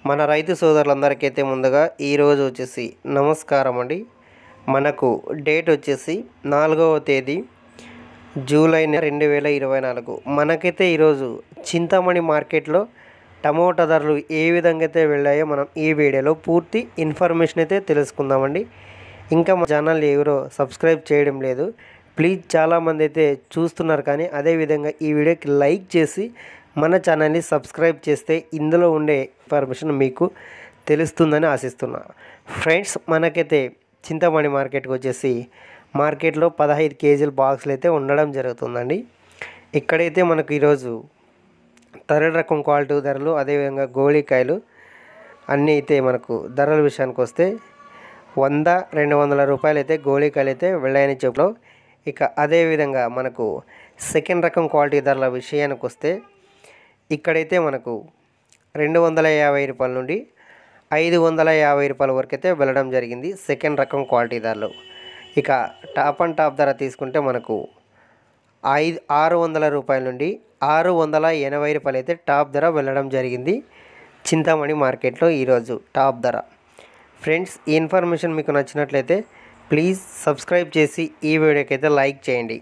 మన రైతు సోదరులందరికైతే ముందుగా ఈరోజు వచ్చేసి నమస్కారం అండి. మనకు డేట్ వచ్చేసి 4వ తేదీ జూలై 2024. మనకైతే ఈరోజు చింతామణి మార్కెట్లో టమోటా ధరలు ఏ విధంగా అయితే వెళ్ళాయో మనం ఈ వీడియోలో పూర్తి ఇన్ఫర్మేషన్ అయితే తెలుసుకుందామండి. ఇంకా మా ఛానల్ ఎవరో సబ్స్క్రైబ్ చేయడం లేదు, ప్లీజ్ చాలామంది అయితే చూస్తున్నారు, కానీ అదేవిధంగా ఈ వీడియోకి లైక్ చేసి మన ఛానల్ని సబ్స్క్రైబ్ చేస్తే ఇందులో ఉండే ఇన్ఫర్మేషన్ మీకు తెలుస్తుందని ఆశిస్తున్నా. ఫ్రెండ్స్, మనకైతే చింతామణి మార్కెట్కి వచ్చేసి మార్కెట్లో 15 కేజీల బాక్సులు అయితే ఉండడం జరుగుతుందండి. ఇక్కడైతే మనకు ఈరోజు థర్డ్ రకం క్వాలిటీ ధరలు, అదేవిధంగా గోళీకాయలు అన్నీ అయితే మనకు ధరల విషయానికి వస్తే 100-200 రూపాయలు అయితే గోళీకాయలు అయితే వెళ్ళాయని చెప్పలో. ఇక అదేవిధంగా మనకు సెకండ్ రకం క్వాలిటీ ధరల విషయానికి వస్తే ఇక్కడైతే మనకు 250 రూపాయల నుండి 550 రూపాయల వరకు అయితే వెళ్ళడం జరిగింది సెకండ్ రకం క్వాలిటీ ధరలు. ఇక టాప్ అండ్ టాప్ ధర తీసుకుంటే మనకు 600 రూపాయల నుండి 680 రూపాయలు అయితే టాప్ ధర వెళ్ళడం జరిగింది చింతామణి మార్కెట్లో ఈరోజు టాప్ ధర. ఫ్రెండ్స్, ఈ ఇన్ఫర్మేషన్ మీకు నచ్చినట్లయితే ప్లీజ్ సబ్స్క్రైబ్ చేసి ఈ వీడియోకి అయితే లైక్ చేయండి.